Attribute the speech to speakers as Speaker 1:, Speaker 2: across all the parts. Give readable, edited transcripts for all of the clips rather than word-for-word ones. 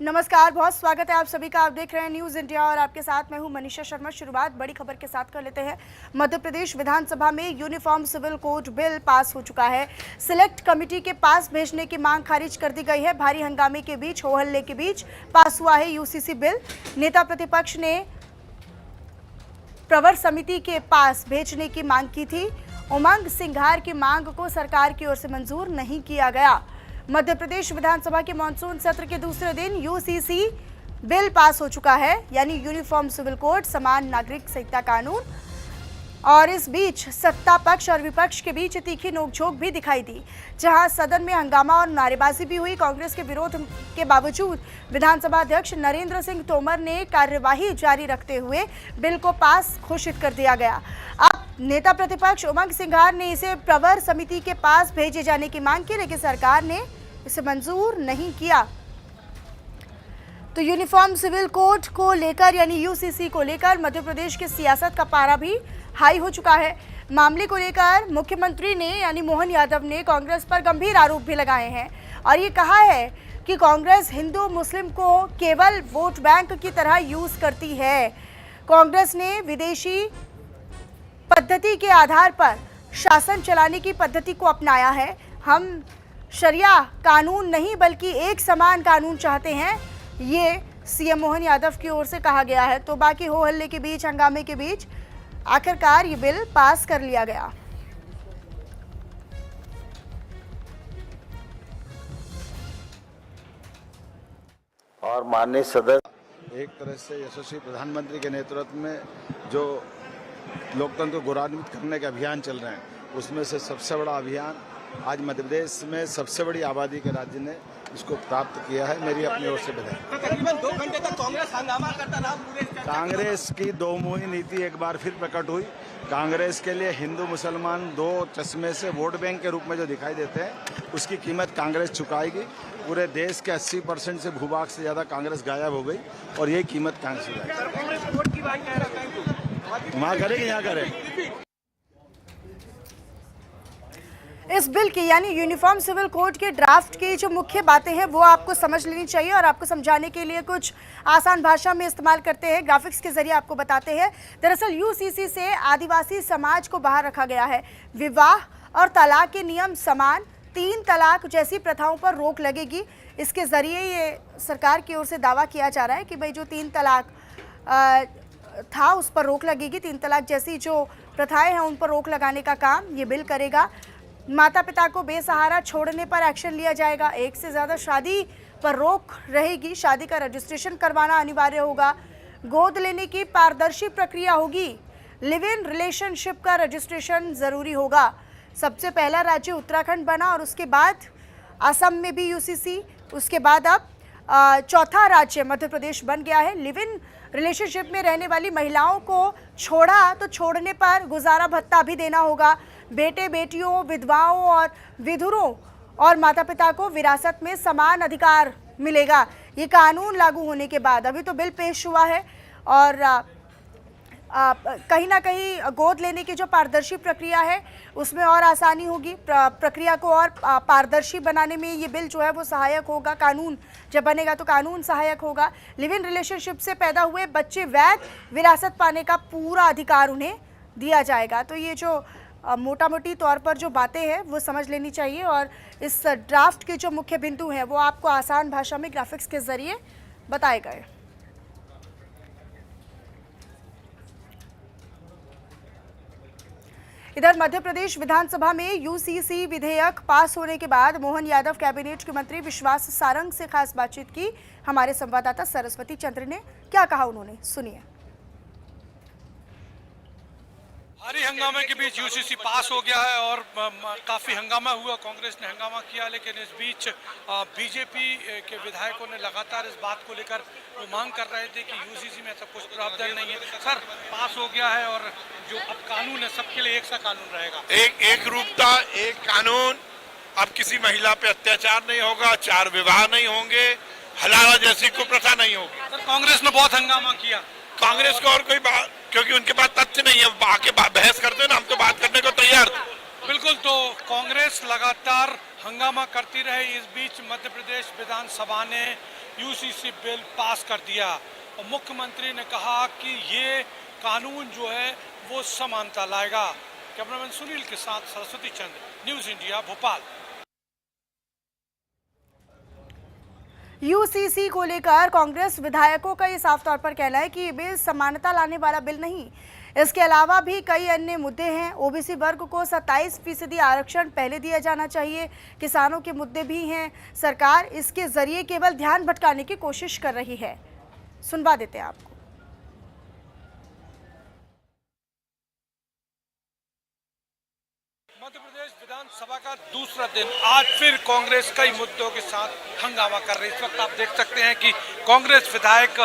Speaker 1: नमस्कार, बहुत स्वागत है आप सभी का। आप देख रहे हैं न्यूज़ इंडिया और आपके साथ मैं हूं मनीषा शर्मा। शुरुआत बड़ी खबर के साथ कर लेते हैं। मध्य प्रदेश विधानसभा में uniform civil code bill pass हो चुका है। सिलेक्ट कमेटी के पास भेजने की मांग खारिज कर दी गई है। भारी हंगामे के बीच, हो हल्ले के बीच पास हुआ है यूसीसी बिल। नेता प्रतिपक्ष ने प्रवर समिति के पास भेजने की मांग की थी। उमंग सिंघार की मांग को सरकार की ओर से मंजूर नहीं किया गया। मध्य प्रदेश विधानसभा के मानसून सत्र के दूसरे दिन यूसीसी बिल पास हो चुका है, यानी यूनिफॉर्म सिविल कोड, समान नागरिक संहिता कानून। और इस बीच सत्ता पक्ष और विपक्ष के बीच तीखी नोकझोंक भी दिखाई दी, जहां सदन में हंगामा और नारेबाजी भी हुई। कांग्रेस के विरोध के बावजूद विधानसभा अध्यक्ष नरेंद्र सिंह तोमर ने कार्यवाही जारी रखते हुए बिल को पास घोषित कर दिया गया। अब नेता प्रतिपक्ष उमंग सिंघार ने इसे प्रवर समिति के पास भेजे जाने की मांग की, लेकिन सरकार ने इसे मंजूर नहीं किया। तो यूनिफॉर्म सिविल कोड को लेकर, यानी यूसीसी को लेकर मध्य प्रदेश की सियासत का पारा भी हाई हो चुका है। मामले को लेकर मुख्यमंत्री ने, यानी मोहन यादव ने, कांग्रेस पर गंभीर आरोप भी लगाए हैं और ये कहा है कि कांग्रेस हिंदू मुस्लिम को केवल वोट बैंक की तरह यूज करती है। कांग्रेस ने विदेशी पद्धति के आधार पर शासन चलाने की पद्धति को अपनाया है। हम शरिया कानून नहीं बल्कि एक समान कानून चाहते हैं, ये सीएम मोहन यादव की ओर से कहा गया है। तो बाकी हो हल्ले के बीच, हंगामे के बीच आखिरकार ये बिल पास कर लिया गया।
Speaker 2: और माननीय सदस्य
Speaker 3: एक तरह से यशस्वी प्रधानमंत्री के नेतृत्व में जो लोकतंत्र को गौरवान्वित करने के अभियान चल रहे हैं, उसमें से सबसे बड़ा अभियान आज मध्य प्रदेश में सबसे बड़ी आबादी के राज्य ने इसको प्राप्त किया है। मेरी अपनी ओर से बधाई।
Speaker 4: तकरीबन 2 घंटे तक कांग्रेस हंगामा करता रहा। पूरे
Speaker 3: कांग्रेस की दो मुही नीति एक बार फिर प्रकट हुई। कांग्रेस के लिए हिंदू मुसलमान दो चश्मे से वोट बैंक के रूप में जो दिखाई देते हैं, उसकी कीमत कांग्रेस चुकाएगी। पूरे देश के 80% से भूभाग से ज्यादा कांग्रेस गायब हो गई और यही कीमत कांग्रेस चुकाएगी। वहाँ करेगी, यहाँ करेगी।
Speaker 1: इस बिल की, यानी यूनिफॉर्म सिविल कोड के ड्राफ्ट की जो मुख्य बातें हैं वो आपको समझ लेनी चाहिए और आपको समझाने के लिए कुछ आसान भाषा में इस्तेमाल करते हैं, ग्राफिक्स के जरिए आपको बताते हैं। दरअसल यूसीसी से आदिवासी समाज को बाहर रखा गया है। विवाह और तलाक के नियम समान, 3 तलाक जैसी प्रथाओं पर रोक लगेगी। इसके जरिए ये सरकार की ओर से दावा किया जा रहा है कि भाई जो 3 तलाक था उस पर रोक लगेगी। 3 तलाक जैसी जो प्रथाएं हैं उन पर रोक लगाने का काम ये बिल करेगा। माता पिता को बेसहारा छोड़ने पर एक्शन लिया जाएगा। एक से ज़्यादा शादी पर रोक रहेगी। शादी का रजिस्ट्रेशन करवाना अनिवार्य होगा। गोद लेने की पारदर्शी प्रक्रिया होगी। लिव इन रिलेशनशिप का रजिस्ट्रेशन ज़रूरी होगा। सबसे पहला राज्य उत्तराखंड बना और उसके बाद असम में भी यूसीसी, उसके बाद अब चौथा राज्य मध्य प्रदेश बन गया है। लिव इन रिलेशनशिप में रहने वाली महिलाओं को छोड़ा तो छोड़ने पर गुजारा भत्ता भी देना होगा। बेटे बेटियों, विधवाओं और विधुरों और माता पिता को विरासत में समान अधिकार मिलेगा। ये कानून लागू होने के बाद, अभी तो बिल पेश हुआ है और कहीं ना कहीं गोद लेने की जो पारदर्शी प्रक्रिया है उसमें और आसानी होगी। प्रक्रिया को और पारदर्शी बनाने में ये बिल जो है वो सहायक होगा। कानून जब बनेगा तो कानून सहायक होगा। लिव इन रिलेशनशिप से पैदा हुए बच्चे वैध विरासत पाने का पूरा अधिकार उन्हें दिया जाएगा। तो ये जो मोटा मोटी तौर पर जो बातें हैं वो समझ लेनी चाहिए और इस ड्राफ्ट के जो मुख्य बिंदु हैं वो आपको आसान भाषा में ग्राफिक्स के जरिए बताए गए। इधर मध्य प्रदेश विधानसभा में यूसीसी विधेयक पास होने के बाद मोहन यादव कैबिनेट के मंत्री विश्वास सारंग से खास बातचीत की। हमारे संवाददाता सरस्वती चंद्र ने क्या कहा, उन्होंने सुनिए।
Speaker 5: भारी हंगामे के बीच यूसीसी पास हो गया है और काफ़ी हंगामा हुआ। कांग्रेस ने हंगामा किया, लेकिन इस बीच बीजेपी के विधायकों ने लगातार इस बात को लेकर वो मांग कर रहे थे कि यूसीसी में ऐसा कुछ प्रावधान नहीं है। सर, पास हो गया है और जो अब कानून है सबके लिए एक सा कानून रहेगा।
Speaker 6: एक रूपता, एक कानून। अब किसी महिला पे अत्याचार नहीं होगा, 4 विवाह नहीं होंगे, हलाला जैसी कुप्रथा नहीं होगी।
Speaker 5: सर, कांग्रेस ने बहुत हंगामा किया।
Speaker 6: कांग्रेस को और कोई बात, क्योंकि उनके पास तथ्य नहीं है, आके बहस करते हैं ना, हम तो बात करने को तैयार थे।
Speaker 5: बिल्कुल, तो कांग्रेस लगातार हंगामा करती रही। इस बीच मध्य प्रदेश विधानसभा ने यूसीसी बिल पास कर दिया और मुख्यमंत्री ने कहा कि ये कानून जो है वो समानता लाएगा। कैमरामैन सुनील के साथ सरस्वती चंद्र, न्यूज़ इंडिया, भोपाल।
Speaker 1: यूसीसी को लेकर कांग्रेस विधायकों का ये साफ तौर पर कहना है कि ये बिल समानता लाने वाला बिल नहीं, इसके अलावा भी कई अन्य मुद्दे हैं। ओबीसी वर्ग को 27% आरक्षण पहले दिया जाना चाहिए, किसानों के मुद्दे भी हैं। सरकार इसके जरिए केवल ध्यान भटकाने की कोशिश कर रही है। सुनवा देते हैं आपको।
Speaker 5: मध्य प्रदेश विधानसभा का दूसरा दिन आज फिर कांग्रेस कई मुद्दों के साथ हंगामा कर रही है। इस वक्त आप देख सकते हैं कि कांग्रेस विधायक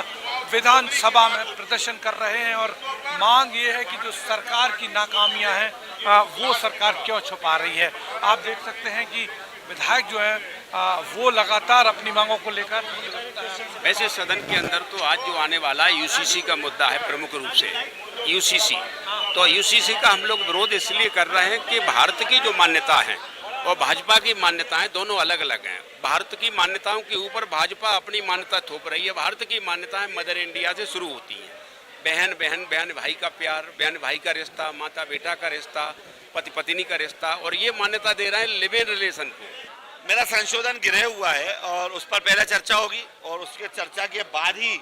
Speaker 5: विधानसभा में प्रदर्शन कर रहे हैं और मांग ये है कि जो सरकार की नाकामियां हैं वो सरकार क्यों छुपा रही है। आप देख सकते हैं कि विधायक जो है वो लगातार अपनी मांगों को लेकर।
Speaker 7: वैसे सदन के अंदर तो आज जो आने वाला यूसीसी का मुद्दा है प्रमुख रूप से यूसीसी, तो यूसीसी का हम लोग विरोध इसलिए कर रहे हैं कि भारत की जो मान्यता है और भाजपा की मान्यताएं दोनों अलग अलग हैं। भारत की मान्यताओं के ऊपर भाजपा अपनी मान्यता थोप रही है। भारत की मान्यताएं मदर इंडिया से शुरू होती हैं, बहन बहन बहन भाई का प्यार, बहन भाई का रिश्ता, माता बेटा का रिश्ता, पति पत्नी का रिश्ता, और ये मान्यता दे रहे हैं लिव इन रिलेशन को।
Speaker 6: मेरा संशोधन गिरे हुआ है और उस पर पहले चर्चा होगी और उसके चर्चा के बाद ही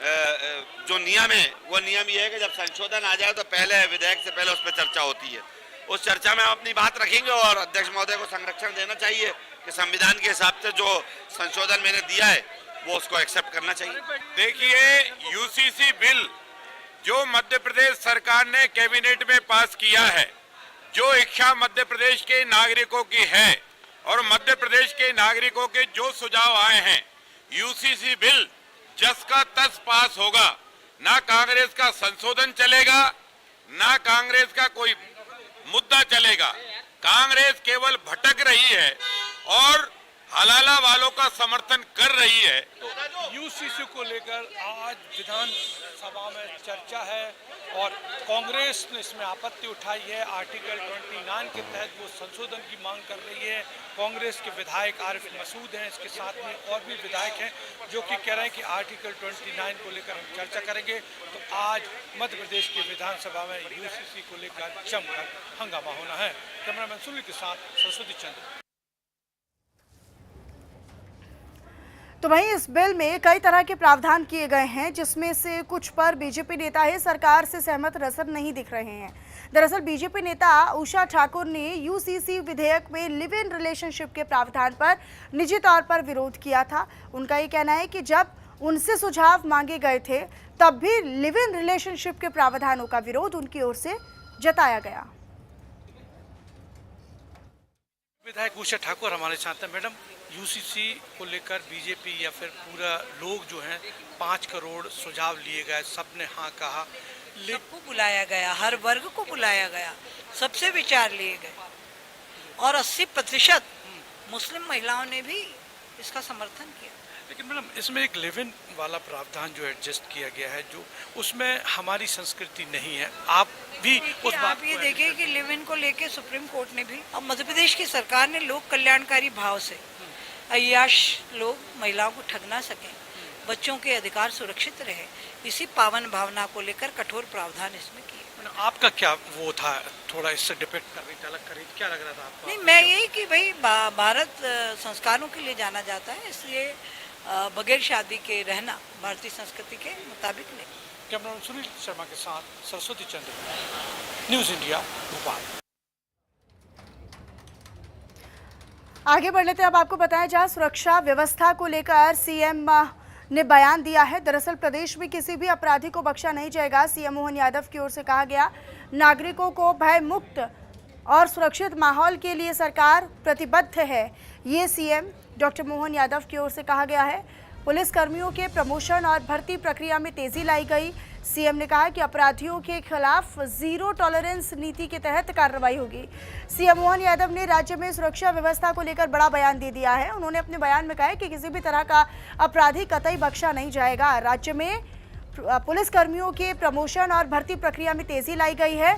Speaker 6: जो नियम है वो नियम ये है कि जब संशोधन आ जाए तो पहले विधेयक से पहले उस पर चर्चा होती है। उस चर्चा में हम अपनी बात रखेंगे और अध्यक्ष महोदय को संरक्षण देना चाहिए कि संविधान के हिसाब से जो संशोधन मैंने दिया है वो उसको एक्सेप्ट करना चाहिए।
Speaker 8: देखिए, यूसीसी बिल जो मध्य प्रदेश सरकार ने कैबिनेट में पास किया है, जो इच्छा मध्य प्रदेश के नागरिकों की है और मध्य प्रदेश के नागरिकों के जो सुझाव आए हैं, यूसीसी बिल जस का तस पास होगा। ना कांग्रेस का संशोधन चलेगा, ना कांग्रेस का कोई मुद्दा चलेगा। कांग्रेस केवल भटक रही है और हलाला वालों का समर्थन कर रही है।
Speaker 5: यूसीसी को लेकर आज विधानसभा में चर्चा है और कांग्रेस ने इसमें आपत्ति उठाई है। आर्टिकल 29 के तहत वो संशोधन की मांग कर रही है। कांग्रेस के विधायक आरिफ मसूद हैं, इसके साथ में और भी विधायक हैं जो कि कह रहे हैं कि आर्टिकल 29 को लेकर हम चर्चा करेंगे। तो आज मध्य प्रदेश की विधानसभा में यूसीसी को लेकर जमकर हंगामा होना है। कैमरामैन सुनील के साथ सरस्वती चंद्र।
Speaker 1: तो वहीं इस बिल में कई तरह के प्रावधान किए गए हैं, जिसमें से कुछ पर बीजेपी नेता ही सरकार से सहमत नजर नहीं दिख रहे हैं। दरअसल बीजेपी नेता उषा ठाकुर ने यूसीसी विधेयक में लिव इन रिलेशनशिप के प्रावधान पर निजी तौर पर विरोध किया था। उनका ये कहना है कि जब उनसे सुझाव मांगे गए थे तब भी लिव इन रिलेशनशिप के प्रावधानों का विरोध उनकी ओर से जताया गया।
Speaker 5: विधायक उषा ठाकुर हमारे साथ हैं। मैडम, यूसीसी को लेकर बीजेपी या फिर पूरा लोग जो हैं 5 करोड़ सुझाव लिए गए, सबने हाँ कहा,
Speaker 9: सबको बुलाया गया, हर वर्ग को बुलाया गया, सबसे विचार लिए गए और 80% मुस्लिम महिलाओं ने भी इसका समर्थन किया।
Speaker 5: लेकिन मैडम, इसमें एक लिव इन वाला प्रावधान जो एडजस्ट किया गया है, जो उसमें हमारी संस्कृति नहीं है। आप भी उस बात
Speaker 9: आप ये देखिए कि लिव इन को लेके सुप्रीम कोर्ट ने भी, अब मध्य प्रदेश की सरकार ने लोक कल्याणकारी भाव से अय्याश लोग महिलाओं को ठग ना सकें, बच्चों के अधिकार सुरक्षित रहे, इसी पावन भावना को लेकर कठोर प्रावधान इसमें किए।
Speaker 5: आपका क्या वो था, थोड़ा इससे डिपेक्ट कर रही थी, अलग कर रही थी, क्या लग रहा था आपको?
Speaker 9: नहीं, मैं यही कि भाई भारत संस्कारों के लिए जाना जाता है, इसलिए बगैर शादी के रहना भारतीय संस्कृति के मुताबिक नहीं।
Speaker 5: कैमरामैन सुनील शर्मा के साथ सरस्वती चंद्र, न्यूज़ इंडिया, भोपाल।
Speaker 1: आगे बढ़ लेते हैं। अब आपको बताया जाए, सुरक्षा व्यवस्था को लेकर सीएम ने बयान दिया है। दरअसल प्रदेश में किसी भी अपराधी को बख्शा नहीं जाएगा। सीएम मोहन यादव की ओर से कहा गया, नागरिकों को भय मुक्त और सुरक्षित माहौल के लिए सरकार प्रतिबद्ध है। ये सीएम डॉक्टर मोहन यादव की ओर से कहा गया है। पुलिस कर्मियों के प्रमोशन और भर्ती प्रक्रिया में तेजी लाई गई। सीएम ने कहा कि अपराधियों के खिलाफ जीरो टॉलरेंस नीति के तहत कार्रवाई होगी। सीएम मोहन यादव ने राज्य में सुरक्षा व्यवस्था को लेकर बड़ा बयान दे दिया है। उन्होंने अपने बयान में कहा है कि किसी भी तरह का अपराधी कतई बख्शा नहीं जाएगा। राज्य में पुलिस कर्मियों के प्रमोशन और भर्ती प्रक्रिया में तेजी लाई गई है।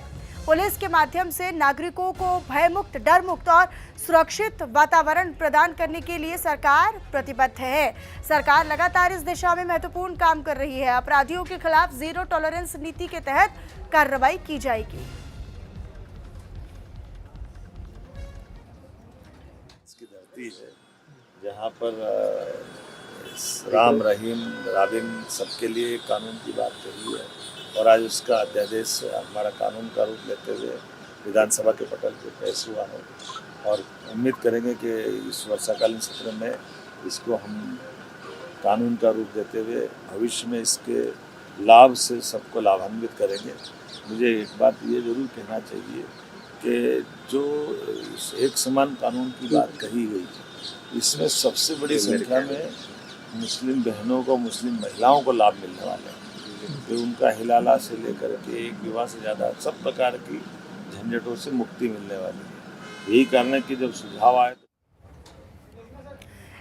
Speaker 1: पुलिस के माध्यम से नागरिकों को भयमुक्त, डरमुक्त और सुरक्षित वातावरण प्रदान करने के लिए सरकार प्रतिबद्ध है। सरकार लगातार इस दिशा में महत्वपूर्ण काम कर रही है। अपराधियों के खिलाफ जीरो टॉलरेंस नीति के तहत कार्रवाई की जाएगी।
Speaker 2: इसकी धरती है जहाँ पर राम रहीम राबिन सबके लिए कानून की बात कही है और आज उसका अध्यादेश हमारा कानून का रूप लेते हुए विधानसभा के पटल पर पेश हुआ है और उम्मीद करेंगे कि इस वर्षाकालीन सत्र में इसको हम कानून का रूप देते हुए भविष्य में इसके लाभ से सबको लाभान्वित करेंगे। मुझे एक बात ये जरूर कहना चाहिए कि जो एक समान कानून की बात कही गई, इसमें सबसे बड़ी संख्या में मुस्लिम बहनों को, मुस्लिम महिलाओं को लाभ मिलने वाले हैं कि उनका हिलाला से लेकर के एक विवाह से ज़्यादा सब प्रकार की झंझटों से मुक्ति मिलने वाली है। यही कारण है कि जब सुझाव आए।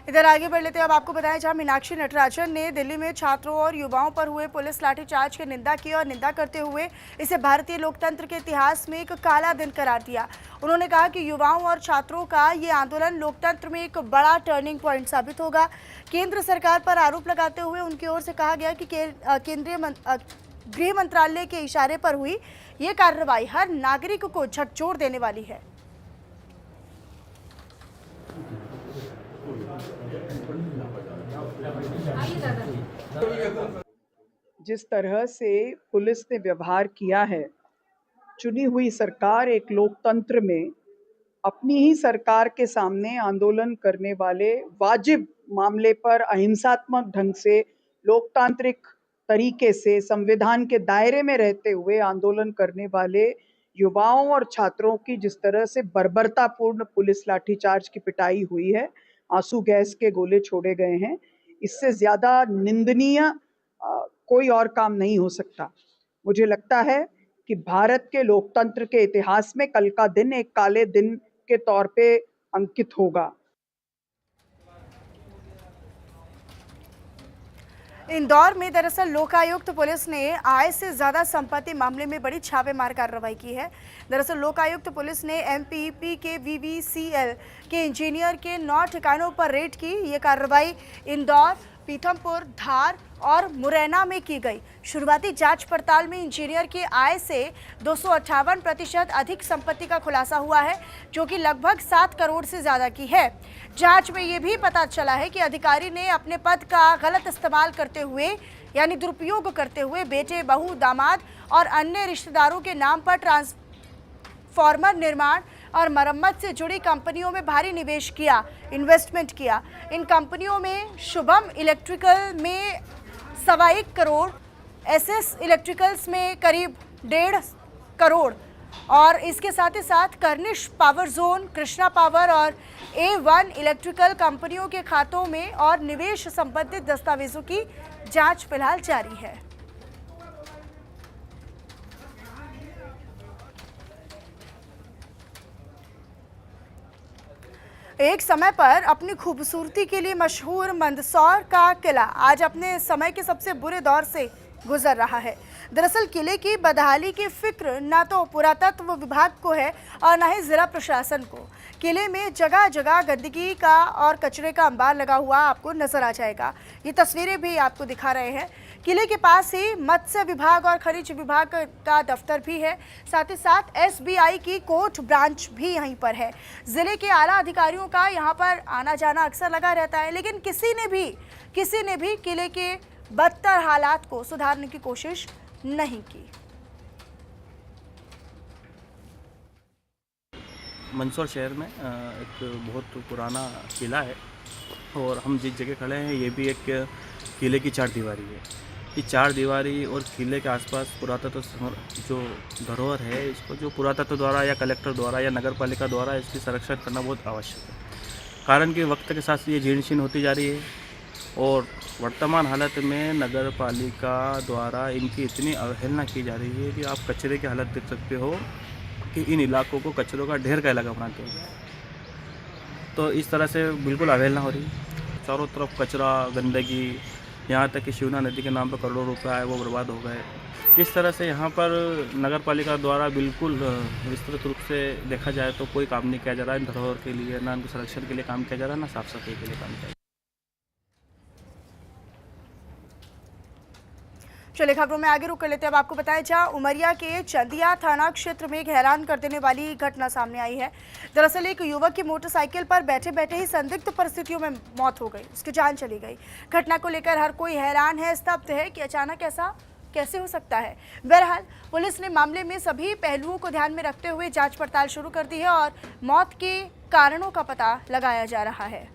Speaker 1: इधर आगे बढ़ लेते हैं। अब आपको बताया जहां मीनाक्षी नटराजन ने दिल्ली में छात्रों और युवाओं पर हुए पुलिस लाठीचार्ज की निंदा की और निंदा करते हुए इसे भारतीय लोकतंत्र के इतिहास में एक काला दिन करार दिया। उन्होंने कहा कि युवाओं और छात्रों का ये आंदोलन लोकतंत्र में एक बड़ा टर्निंग पॉइंट साबित होगा। केंद्र सरकार पर आरोप लगाते हुए उनकी ओर से कहा गया कि केंद्रीय गृह मंत्रालय के इशारे पर हुई ये कार्रवाई हर नागरिक को झकझोर देने वाली है।
Speaker 10: जिस तरह से पुलिस ने व्यवहार किया है, चुनी हुई सरकार एक लोकतंत्र में अपनी ही सरकार के सामने आंदोलन करने वाले वाजिब मामले पर अहिंसात्मक ढंग से लोकतांत्रिक तरीके से संविधान के दायरे में रहते हुए आंदोलन करने वाले युवाओं और छात्रों की जिस तरह से बर्बरतापूर्ण पुलिस लाठीचार्ज की पिटाई हुई है, आंसू गैस के गोले छोड़े गए हैं, इससे ज़्यादा निंदनीय कोई और काम नहीं हो सकता। मुझे लगता है कि भारत के लोकतंत्र के इतिहास में कल का दिन एक काले दिन के तौर पे अंकित होगा।
Speaker 1: इंदौर में दरअसल लोकायुक्त पुलिस ने आय से ज्यादा संपत्ति मामले में बड़ी छापेमार कार्रवाई की है। दरअसल लोकायुक्त पुलिस ने एमपीपी के वीवीसीएल के इंजीनियर के 9 ठिकानों पर रेड की। ये कार्रवाई इंदौर, पीथमपुर, धार और मुरैना में की गई। शुरुआती जांच पड़ताल में इंजीनियर की आय से 258% अधिक संपत्ति का खुलासा हुआ है, जो कि लगभग 7 करोड़ से ज्यादा की है। जांच में ये भी पता चला है कि अधिकारी ने अपने पद का गलत इस्तेमाल करते हुए यानी दुरुपयोग करते हुए बेटे, बहू, दामाद और अन्य रिश्तेदारों के नाम पर ट्रांसफार्मर निर्माण और मरम्मत से जुड़ी कंपनियों में भारी निवेश किया, इन्वेस्टमेंट किया। इन कंपनियों में शुभम इलेक्ट्रिकल में 1.25 करोड़, एसएस इलेक्ट्रिकल्स में करीब 1.5 करोड़ और इसके साथ ही साथ Cornish power zone, Krishna power और A1 इलेक्ट्रिकल कंपनियों के खातों में और निवेश संबंधित दस्तावेजों की जांच फिलहाल जारी है। एक समय पर अपनी खूबसूरती के लिए मशहूर मंदसौर का किला आज अपने समय के सबसे बुरे दौर से गुजर रहा है। दरअसल किले की बदहाली की फिक्र न तो पुरातत्व विभाग को है और न ही जिला प्रशासन को। किले में जगह जगह गंदगी का और कचरे का अंबार लगा हुआ आपको नजर आ जाएगा। ये तस्वीरें भी आपको दिखा रहे हैं। किले के पास ही मत्स्य विभाग और खनिज विभाग का दफ्तर भी है, साथ ही साथ SBI की कोर्ट ब्रांच भी यहीं पर है। जिले के आला अधिकारियों का यहाँ पर आना जाना अक्सर लगा रहता है, लेकिन किसी ने भी किले के बदतर हालात को सुधारने की कोशिश नहीं की।
Speaker 11: मंदसौर शहर में एक बहुत पुराना किला है और हम जिस जगह खड़े हैं ये भी एक किले की 4 दीवारी है। ये 4 दीवारी और किले के आसपास पुरातत्व जो धरोहर है, इसको जो पुरातत्व द्वारा या कलेक्टर द्वारा या नगर पालिका द्वारा इसकी संरक्षण करना बहुत आवश्यक है। कारण कि वक्त के साथ ये जीर्ण शीर्ण होती जा रही है और वर्तमान हालत में नगर पालिका द्वारा इनकी इतनी अवहेलना की जा रही है कि आप कचरे की हालत देख सकते हो कि इन इलाकों को कचरों का ढेर का इलाका बनाते हैं। तो इस तरह से बिल्कुल अवहेलना हो रही है। चारों तरफ कचरा, गंदगी, यहाँ तक कि शिवना नदी के नाम पर करोड़ों रुपए आए वो बर्बाद हो गए। इस तरह से यहाँ पर नगर पालिका द्वारा बिल्कुल विस्तृत रूप से देखा जाए तो कोई काम नहीं किया जा रहा है धरोहर के लिए, ना उनके संरक्षण के लिए काम किया जा रहा है, ना साफ सफाई के लिए काम किया जा रहा है।
Speaker 1: चलिए खबरों में आगे रुक कर लेते हैं। अब आपको बताया जहां उमरिया के चंदिया थाना क्षेत्र में एक हैरान कर देने वाली घटना सामने आई है। दरअसल एक युवक की मोटरसाइकिल पर बैठे बैठे ही संदिग्ध परिस्थितियों में मौत हो गई, उसकी जान चली गई। घटना को लेकर हर कोई हैरान है, स्तब्ध है कि अचानक ऐसा कैसे हो सकता है। बहरहाल पुलिस ने मामले में सभी पहलुओं को ध्यान में रखते हुए जांच पड़ताल शुरू कर दी है और मौत के कारणों का पता लगाया जा रहा है।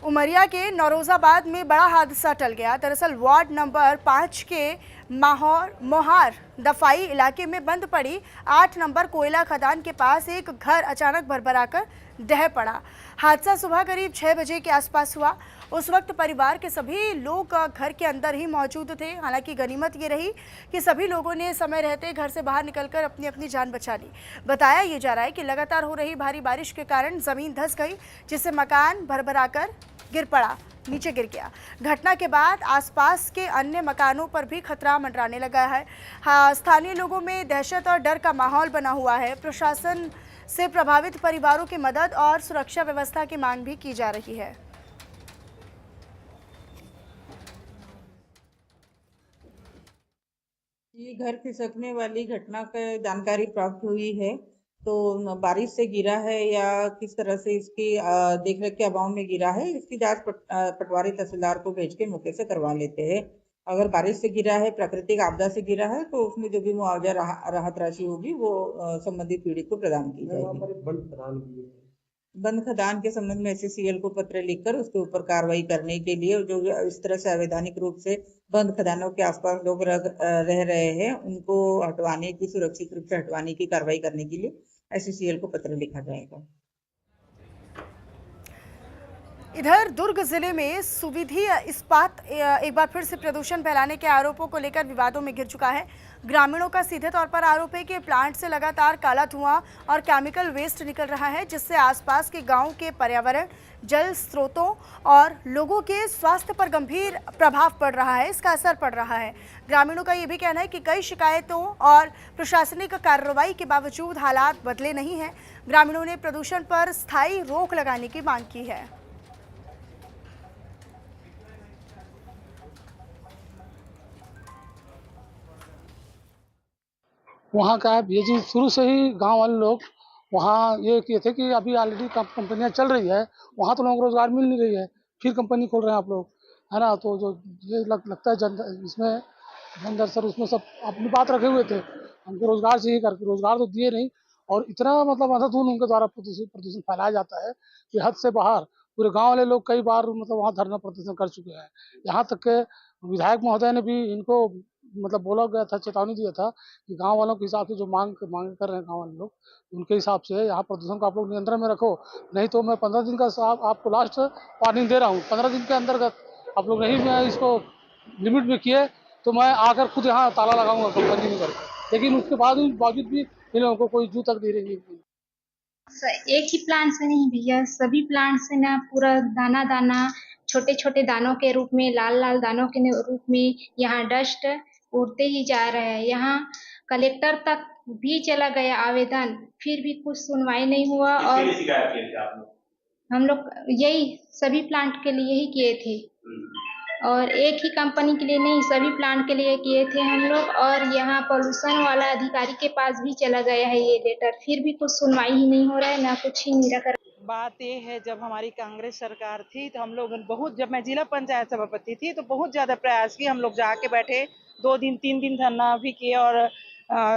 Speaker 1: उमरिया के नौरोजाबाद में बड़ा हादसा टल गया। दरअसल वार्ड नंबर 5 के मोहार दफाई इलाके में बंद पड़ी 8 नंबर कोयला खदान के पास एक घर अचानक भरभराकर ढह पड़ा। हादसा सुबह करीब 6 बजे के आसपास हुआ। उस वक्त परिवार के सभी लोग घर के अंदर ही मौजूद थे। हालांकि गनीमत ये रही कि सभी लोगों ने समय रहते घर से बाहर निकलकर अपनी अपनी जान बचा ली। बताया ये जा रहा है कि लगातार हो रही भारी बारिश के कारण जमीन धंस गई, जिससे मकान भरभराकर गिर पड़ा, नीचे गिर गया। घटना के बाद आसपास के अन्य मकानों पर भी खतरा मंडराने लगा है। स्थानीय लोगों में दहशत और डर का माहौल बना हुआ है। प्रशासन से प्रभावित परिवारों की मदद और सुरक्षा व्यवस्था की मांग भी की जा रही है।
Speaker 12: ये घर खिसकने वाली घटना का जानकारी प्राप्त हुई है, तो बारिश से गिरा है या किस तरह से इसकी देखरेख के अभाव में गिरा है, इसकी जांच पटवारी तहसीलदार को भेज के मौके से करवा लेते हैं। अगर बारिश से गिरा है, प्राकृतिक आपदा से गिरा है, तो उसमें जो भी मुआवजा राहत राशि होगी वो संबंधित पीड़ित को प्रदान की जाएगी। बंद खदान के संबंध में SCCL को पत्र लिखकर उसके ऊपर कार्रवाई करने के लिए, जो इस तरह से अवैधानिक रूप से बंद खदानों के आसपास लोग रह रहे हैं, उनको हटवाने की, सुरक्षित रूप से हटवाने की कार्रवाई करने के लिए SCCL को पत्र लिखा जाएगा।
Speaker 1: इधर दुर्ग जिले में सुविधि इस्पात एक बार फिर से प्रदूषण फैलाने के आरोपों को लेकर विवादों में घिर चुका है। ग्रामीणों का सीधे तौर पर आरोप है कि प्लांट से लगातार काला धुआं और केमिकल वेस्ट निकल रहा है, जिससे आसपास के गांव के पर्यावरण, जल स्रोतों और लोगों के स्वास्थ्य पर गंभीर प्रभाव पड़ रहा है, इसका असर पड़ रहा है। ग्रामीणों का ये भी कहना है कि कई शिकायतों और प्रशासनिक कार्रवाई के बावजूद हालात बदले नहीं हैं। ग्रामीणों ने प्रदूषण पर स्थायी रोक लगाने की मांग की है।
Speaker 13: वहाँ का है ये चीज़ शुरू से ही गांव वाले लोग वहाँ ये किए थे कि अभी ऑलरेडी कंपनियाँ चल रही है, वहाँ तो लोगों को रोजगार मिल नहीं रही है, फिर कंपनी खोल रहे हैं आप लोग, है ना। तो जो ये लगता है इसमें अंदर सर उसमें सब अपनी बात रखे हुए थे, हमको रोजगार चाहिए करके, रोजगार तो दिए नहीं। और इतना मतलब अंधाधुंध उनके द्वारा प्रदूषण फैलाया जाता है कि हद से बाहर। पूरे गाँव वाले लोग कई बार मतलब वहाँ धरना प्रदर्शन कर चुके हैं। यहाँ तक के विधायक महोदय ने भी इनको मतलब बोला गया था, चेतावनी दिया था कि गांव वालों के हिसाब से जो मांग कर रहे हैं गांव वाले लोग, उनके हिसाब से यहाँ प्रदूषण को आप लोग नियंत्रण में रखो, नहीं तो मैं 15 दिन का आपको लास्ट वार्निंग दे रहा हूँ। 15 दिन के अंतर्गत आप लोग नहीं मैं इसको लिमिट में किए तो मैं आकर खुद यहाँ ताला लगाऊंगा कंपनी में करके। लेकिन उसके बावजूद भी इन लोगों को कोई जू तक नहीं रहेगी।
Speaker 14: एक ही प्लांट से नहीं भैया, सभी प्लांट से ना पूरा दाना दाना, छोटे छोटे दानों के रूप में, लाल लाल दानों के रूप में यहाँ डस्ट उड़ते ही जा रहे हैं। यहाँ कलेक्टर तक भी चला गया आवेदन, फिर भी कुछ सुनवाई नहीं हुआ। और हम लोग यही सभी प्लांट के लिए ही किए थे, और एक ही कंपनी के लिए नहीं, सभी प्लांट के लिए किए थे हम लोग। और यहाँ पोल्यूशन वाला अधिकारी के पास भी चला गया है ये लेटर, फिर भी कुछ सुनवाई ही नहीं हो रहा है, ना कुछ ही निराकरण।
Speaker 12: बात ये है, जब हमारी कांग्रेस सरकार थी तो हम लोग बहुत, जब मैं जिला पंचायत सभापति थी तो बहुत ज्यादा प्रयास किए। हम लोग जाके बैठे, 2 दिन 3 दिन धरना भी किए, और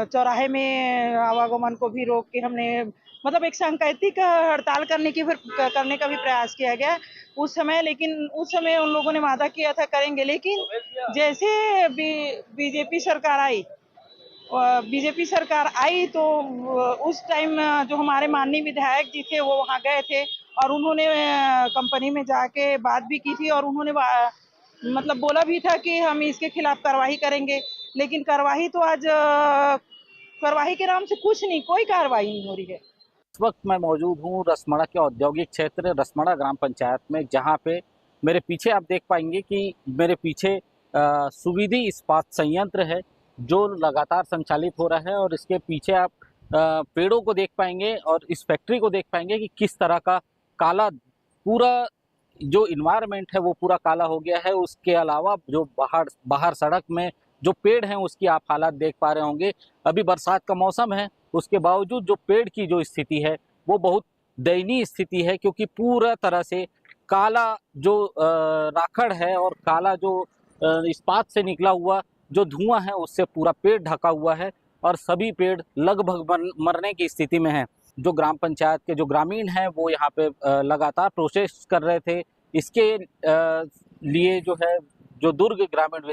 Speaker 12: चौराहे में आवागमन को भी रोक के हमने मतलब एक सांकेतिक हड़ताल करने का भी प्रयास किया गया उस समय। लेकिन उस समय उन लोगों ने वादा किया था करेंगे, लेकिन जैसे बीजेपी सरकार आई तो उस टाइम जो हमारे माननीय विधायक जी थे वो वहाँ गए थे, और उन्होंने कंपनी में जाके बात भी की थी, और उन्होंने मतलब बोला भी था कि हम इसके खिलाफ कार्रवाई करेंगे। लेकिन कार्रवाई तो आज कार्रवाई के नाम से कुछ नहीं, कोई कार्रवाई नहीं हो रही है।
Speaker 15: इस वक्त मैं मौजूद हूँ रसमड़ा के औद्योगिक क्षेत्र रसमड़ा ग्राम पंचायत में, जहाँ पे मेरे पीछे आप देख पाएंगे कि मेरे पीछे सुविधि इस्पात संयंत्र है जो लगातार संचालित हो रहा है, और इसके पीछे आप पेड़ों को देख पाएंगे और इस फैक्ट्री को देख पाएंगे कि किस तरह का काला पूरा जो इन्वायरमेंट है वो पूरा काला हो गया है। उसके अलावा जो बाहर सड़क में जो पेड़ हैं उसकी आप हालात देख पा रहे होंगे। अभी बरसात का मौसम है, उसके बावजूद जो पेड़ की जो स्थिति है वो बहुत दयनीय स्थिति है, क्योंकि पूरा तरह से काला जो राखड़ है और काला जो इस्पात से निकला हुआ जो धुआं है उससे पूरा पेड़ ढका हुआ है और सभी पेड़ लगभग मरने की स्थिति में हैं। जो ग्राम पंचायत के जो ग्रामीण हैं वो यहाँ पे लगातार प्रोटेस्ट कर रहे थे। इसके लिए जो है जो दुर्ग ग्रामीण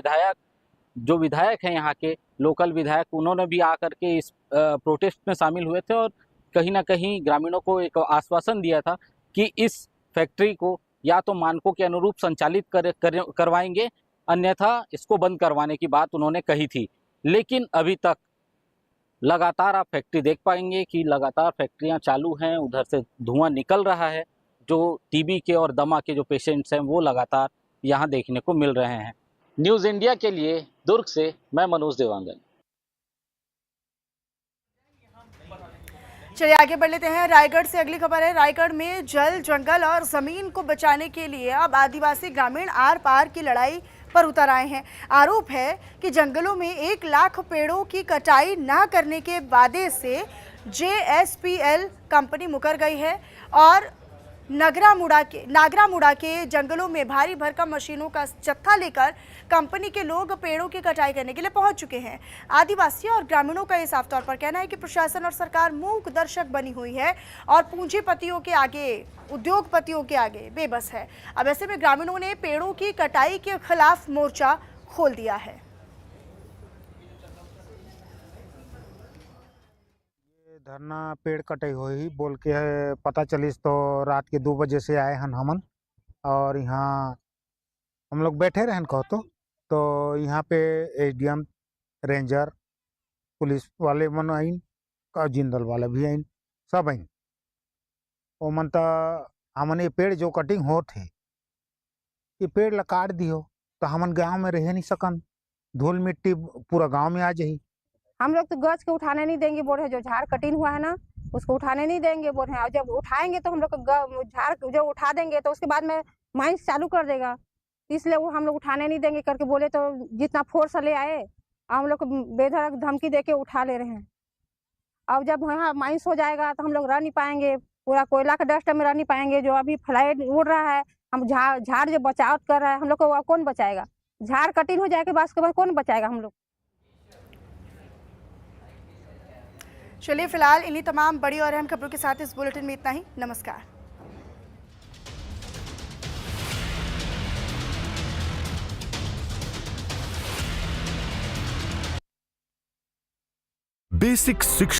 Speaker 15: विधायक हैं यहाँ के लोकल विधायक, उन्होंने भी आकर के इस प्रोटेस्ट में शामिल हुए थे और कहीं ना कहीं ग्रामीणों को एक आश्वासन दिया था कि इस फैक्ट्री को या तो मानकों के अनुरूप संचालित करवाएंगे, अन्यथा इसको बंद करवाने की बात उन्होंने कही थी। लेकिन अभी तक लगातार आप फैक्ट्री देख पाएंगे कि लगातार फैक्ट्रियां चालू हैं, उधर से धुआं निकल रहा है। जो टीबी के और दमा के जो पेशेंट्स हैं वो लगातार यहाँ देखने को मिल रहे हैं। न्यूज़ इंडिया के लिए दुर्ग से मैं मनोज देवांगन।
Speaker 1: चलिए आगे बढ़ लेते हैं। रायगढ़ से अगली खबर है। रायगढ़ में जल, जंगल और जमीन को बचाने के लिए अब आदिवासी ग्रामीण आर पार की लड़ाई पर उतर आए हैं। आरोप है कि जंगलों में 1 लाख पेड़ों की कटाई न करने के वादे से JSPL कंपनी मुकर गई है और नागरामुड़ा के जंगलों में भारी भरकम मशीनों का जत्था लेकर कंपनी के लोग पेड़ों की कटाई करने के लिए पहुंच चुके हैं। आदिवासियों और ग्रामीणों का ये साफ तौर पर कहना है कि प्रशासन और सरकार मूक दर्शक बनी हुई है और पूंजीपतियों के आगे, उद्योगपतियों के आगे बेबस है। अब ऐसे में ग्रामीणों ने पेड़ों की कटाई के खिलाफ मोर्चा खोल दिया है।
Speaker 16: धरना पेड़ कटाई हुई बोल के पता चलिस तो रात के 2 बजे से आए हैं हमन, और यहाँ हम लोग बैठे रहन कहो तो यहाँ पे SDM, रेंजर, पुलिस वाले मन आइन और जिंदल वाले भी आइन, सब आइन। वो मन तो हमन ये पेड़ जो कटिंग हो थे ये पेड़ ला काट दियो तो हमन गाँव में रह नहीं सकन, धूल मिट्टी पूरा गाँव में आ जाही।
Speaker 17: हम लोग तो गज के उठाने नहीं देंगे बोल रहे, जो झाड़ कटिंग हुआ है ना उसको उठाने नहीं देंगे बोल रहे हैं। और जब उठाएंगे तो हम लोग झाड़ जब उठा देंगे तो उसके बाद में माइंस चालू कर देगा, इसलिए वो हम लोग उठाने नहीं देंगे करके बोले। तो जितना फोर्स ले आए हम लोग को बेधड़क धमकी दे के उठा ले रहे हैं। अब जब वहाँ माइंस हो जाएगा तो हम लोग रह नहीं पाएंगे, पूरा कोयला का डस्ट में रह नहीं पाएंगे। जो अभी फ्लाइट उड़ रहा है, हम झाड़ जो बचाव कर रहा है हम लोग को कौन बचाएगा? झाड़ कटिंग हो जाए के बाद उसके बाद कौन बचाएगा हम लोग?
Speaker 1: चलिए फिलहाल इन्हीं तमाम बड़ी और अहम खबरों के साथ इस बुलेटिन में इतना ही। नमस्कार।
Speaker 18: बेसिक शिक्षा